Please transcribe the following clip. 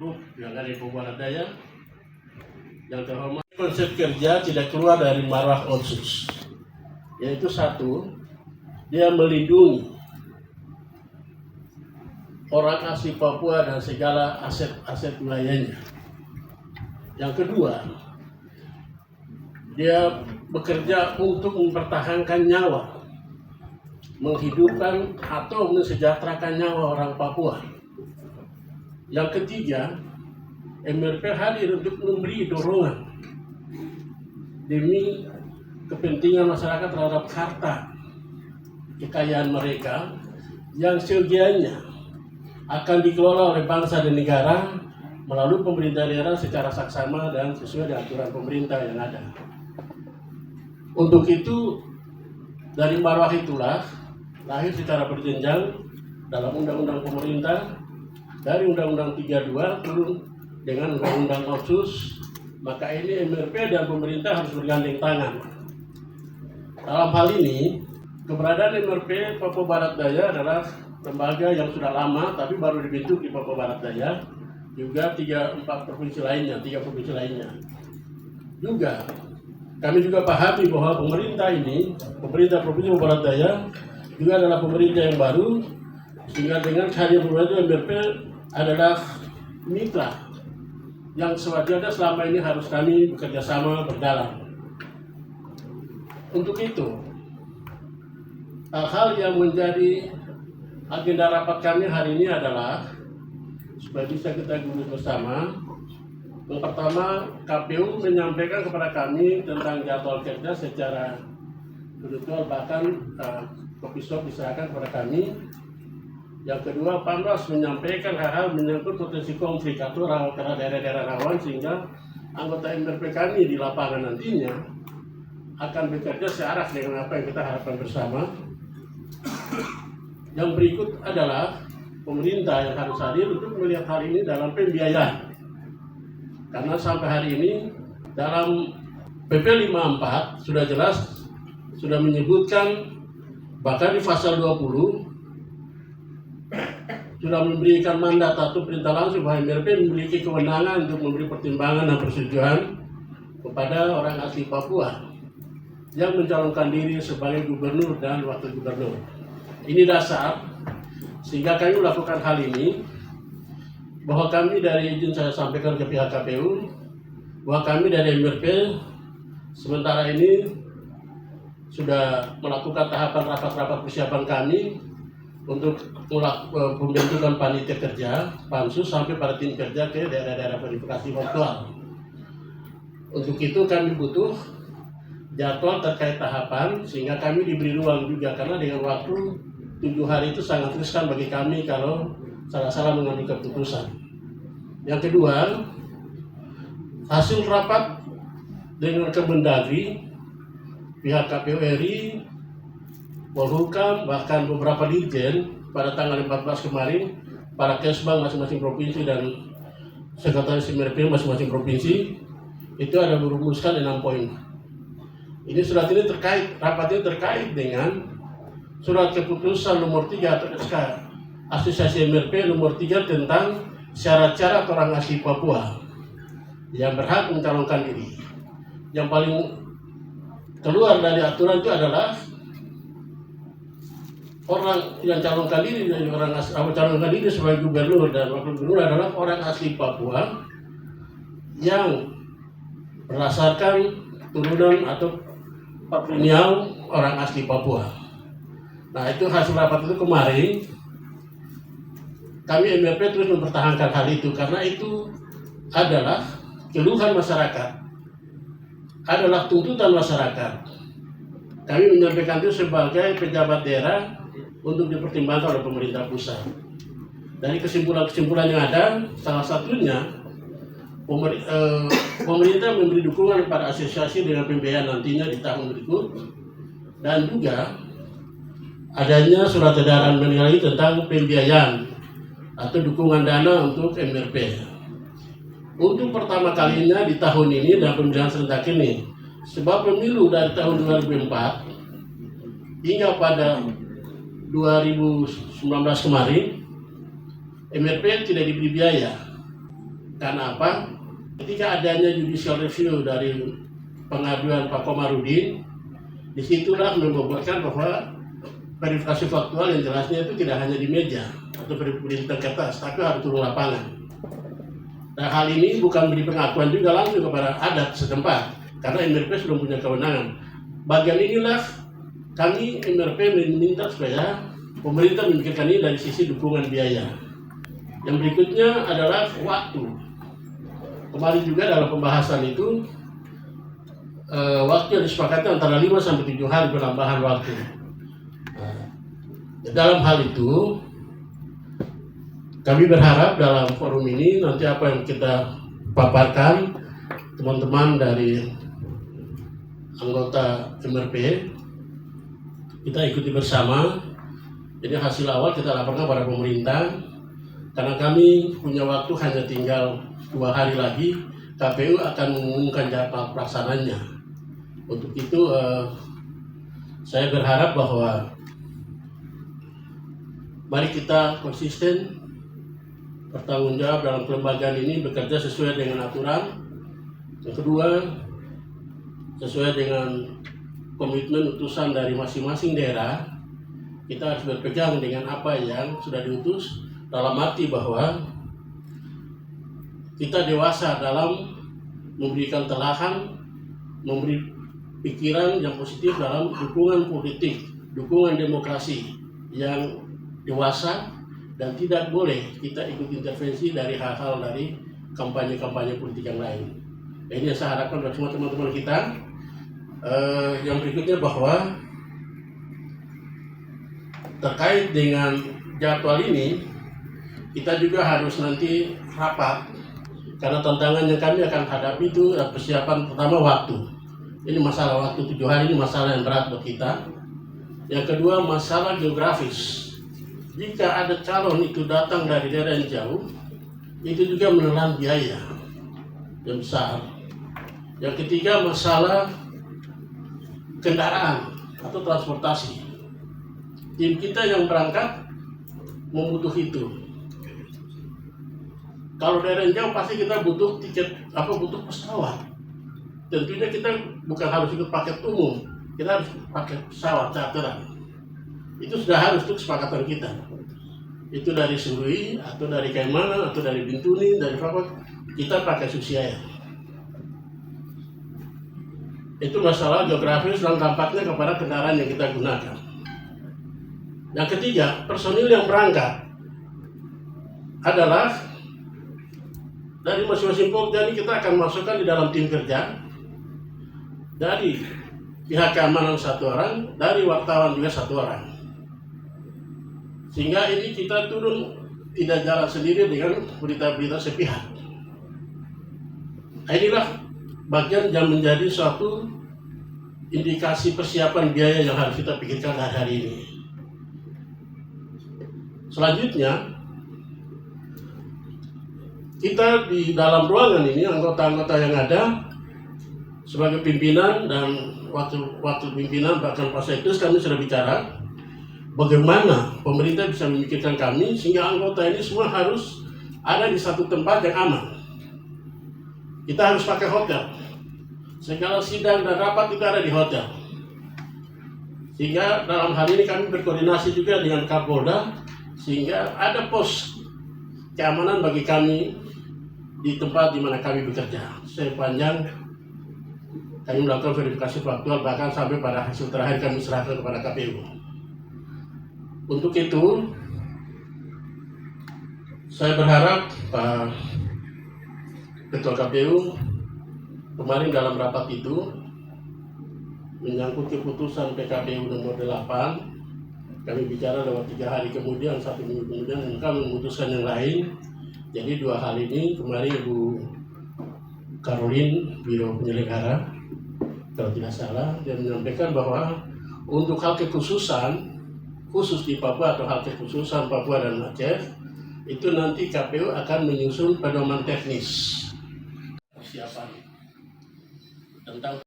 yang ada di Papua Barat Daya. Yang terhormat, konsep kerja tidak keluar dari marwah Otsus, yaitu satu, dia melindungi orang asli Papua dan segala aset-aset wilayahnya. Yang kedua, dia bekerja untuk mempertahankan nyawa, menghidupkan atau mensejahterakan nyawa orang Papua. Yang ketiga, MRP hadir untuk memberi dorongan demi kepentingan masyarakat terhadap harta kekayaan mereka yang seyogianya akan dikelola oleh bangsa dan negara melalui pemerintah daerah secara saksama dan sesuai dengan aturan pemerintah yang ada. Untuk itu, dari marwah itulah lahir secara berjenjang dalam undang-undang pemerintah dari Undang-Undang 32 turun dengan Undang-Undang Otsus, maka ini MRP dan pemerintah harus bergandeng tangan. Dalam hal ini, keberadaan MRP Papua Barat Daya adalah lembaga yang sudah lama tapi baru dibentuk di Papua Barat Daya, juga 3 provinsi lainnya. Juga kami juga pahami bahwa pemerintah Provinsi Papua Barat Daya juga adalah pemerintah yang baru, sehingga dengan kehadiran MRP adalah mitra yang sewajarnya selama ini harus kami bekerja sama berjalan. Untuk itu, hal-hal yang menjadi agenda rapat kami hari ini adalah supaya bisa kita gurus bersama. Yang pertama, KPU menyampaikan kepada kami tentang jadwal kerja secara virtual, bahkan kopi shop diserahkan kepada kami. Yang kedua, Panwas menyampaikan hal-hal menyangkut potensi konflik atau karena daerah-daerah rawan, sehingga anggota MRP kami di lapangan nantinya akan bekerja searah dengan apa yang kita harapkan bersama. Yang berikut adalah pemerintah yang harus hadir untuk melihat hal ini dalam pembiayaan. Karena sampai hari ini dalam PP 54 sudah jelas, sudah menyebutkan, bahkan di pasal 20 sudah memberikan mandat atau perintah langsung bahwa MRP memiliki kewenangan untuk memberi pertimbangan dan persetujuan kepada orang asli Papua yang mencalonkan diri sebagai gubernur dan wakil gubernur. Ini dasar sehingga kami melakukan hal ini, bahwa kami dari izin saya sampaikan ke pihak KPU bahwa kami dari MRP sementara ini sudah melakukan tahapan rapat-rapat persiapan kami untuk pembentukan panitia kerja, pansus sampai pada tim kerja ke daerah-daerah verifikasi faktual. Untuk itu kami butuh jadwal terkait tahapan, sehingga kami diberi ruang juga, karena dengan waktu 7 hari itu sangat riskan bagi kami kalau salah-salah mengambil keputusan. Yang kedua, hasil rapat dengan Kemendagri, pihak KPU RI, Polhukam, bahkan beberapa dirjen pada tanggal 14 kemarin, para kesbang masing-masing provinsi dan sekretaris MRP masing-masing provinsi itu ada merumuskan 6 poin. Ini surat ini rapat ini terkait dengan surat keputusan nomor 3 atau SK Asosiasi MRP nomor 3 tentang syarat-syarat orang asli Papua yang berhak mencalonkan diri. Yang paling keluar dari aturan itu adalah orang yang calonkan diri dari calonkan diri sebagai gubernur dan wakil gubernur adalah orang asli Papua yang berdasarkan turunan atau patrinial orang asli Papua. Nah, itu hasil rapat itu kemarin. Kami MRP terus mempertahankan hal itu karena itu adalah keluhan masyarakat, adalah tuntutan masyarakat. Kami menyampaikan itu sebagai pejabat daerah untuk dipertimbangkan oleh pemerintah pusat. Dari kesimpulan-kesimpulan yang ada, salah satunya pemerintah memberi dukungan pada asosiasi dengan pembiayaan nantinya di tahun berikut, dan juga adanya surat edaran mengenai tentang pembiayaan atau dukungan dana untuk MRP. Untuk pertama kalinya di tahun ini dalam pemilihan serentak ini, sebab pemilu dari tahun 2004 hingga pada 2019 kemarin, MRP tidak diberi biaya. Karena apa? Ketika adanya judicial review dari pengaduan Pak Komarudin, disitulah membuatkan bahwa verifikasi faktual yang jelasnya itu tidak hanya di meja atau berdiri di kertas, tapi harus turun lapangan. Nah, hal ini bukan beri pengakuan juga langsung kepada adat setempat, karena MRP sudah punya kewenangan. Bagian inilah kami MRP meminta supaya pemerintah memikirkan ini dari sisi dukungan biaya. Yang berikutnya adalah waktu. Kemarin juga dalam pembahasan itu waktu yang disepakati antara 5 sampai 7 hari penambahan waktu. Dalam hal itu kami berharap dalam forum ini nanti apa yang kita paparkan teman-teman dari anggota MRP kita ikuti bersama. Jadi hasil awal kita laporkan pada pemerintah, karena kami punya waktu hanya tinggal 2 hari lagi, KPU akan mengumumkan jadwal pelaksananya. Untuk itu saya berharap bahwa mari kita konsisten, bertanggung jawab dalam kelembagaan ini, bekerja sesuai dengan aturan. Yang kedua, sesuai dengan komitmen utusan dari masing-masing daerah, kita harus berpegang dengan apa yang sudah diutus, dalam arti bahwa kita dewasa dalam memberikan telahan, memberi pikiran yang positif dalam dukungan politik, dukungan demokrasi yang dewasa, dan tidak boleh kita ikut intervensi dari hal-hal dari kampanye-kampanye politik yang lain. Ini yang saya harapkan dari semua teman-teman kita. Yang berikutnya bahwa terkait dengan jadwal ini, kita juga harus nanti rapat, karena tantangan yang kami akan hadapi itu persiapan pertama waktu. Ini masalah waktu 7 hari, ini masalah yang berat buat kita. Yang kedua, masalah geografis. Jika ada calon itu datang dari daerah yang jauh, itu juga menelan biaya yang besar. Yang ketiga, masalah kendaraan atau transportasi. Tim kita yang berangkat membutuhkan itu. Kalau daerah yang jauh pasti kita butuh tiket, butuh pesawat. Tentunya kita bukan harus ikut paket umum, kita harus pakai pesawat charteran. Itu sudah harus untuk kesepakatan kita. Itu dari Surui atau dari Kaimana atau dari Bintuni, dari Papua, kita pakai Susi Air. Itu masalah geografis dan dampaknya kepada kendaraan yang kita gunakan. Yang ketiga, personil yang berangkat adalah dari masing-masing Polda ini kita akan masukkan di dalam tim kerja. Dari pihak keamanan 1 orang, dari wartawan juga 1 orang. Sehingga ini kita turun tidak jalan sendiri dengan berita-berita sepihak. Inilah bagian yang menjadi suatu indikasi persiapan biaya yang harus kita pikirkan hari ini. Selanjutnya, kita di dalam ruangan ini, anggota-anggota yang ada sebagai pimpinan dan waktu pimpinan bahkan Pak Sekdes, kami sudah bicara bagaimana pemerintah bisa memikirkan kami sehingga anggota ini semua harus ada di satu tempat yang aman. Kita harus pakai hotel. Segala sidang dan rapat kita ada di hotel. Sehingga dalam hal ini kami berkoordinasi juga dengan Kapolda sehingga ada pos keamanan bagi kami di tempat di mana kami bekerja. Sepanjang kami melakukan verifikasi faktual, bahkan sampai pada hasil terakhir kami serahkan kepada KPU. Untuk itu, saya berharap Pak Ketua KPU kemarin dalam rapat itu menyangkut keputusan PKPU nomor 8, kami bicara lewat 3 hari kemudian, 1 minggu kemudian kami memutuskan yang lain. Jadi 2 hal ini kemarin Ibu Caroline, Biro Penyelenggara, kalau tidak salah, dia menyampaikan bahwa untuk hal kekhususan, khusus di Papua atau hal kekhususan Papua dan Aceh, itu nanti KPU akan menyusun pedoman teknis persiapan tentang